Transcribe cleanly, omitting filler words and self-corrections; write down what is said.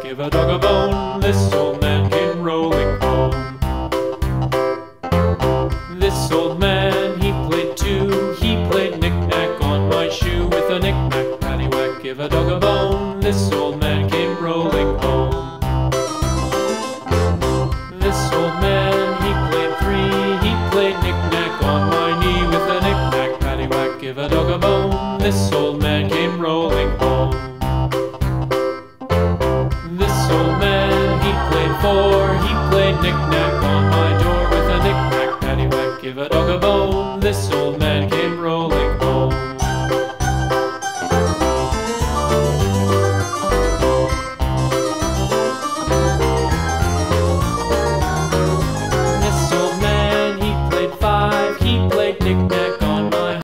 give a dog a bone. This old man came rolling home. This old man, he played too. He played knick-knack on my shoe. With a knick-knack, paddywhack, give a dog a bone. This old man came rolling home. This old man, he played three. He played knick-knack on my knee. With a knick-knack, paddywhack, give a dog a bone. This old man came rolling home. This old man, he played four. He played knick-knack on my door. With a knick-knack, paddywhack, give a dog a bone. This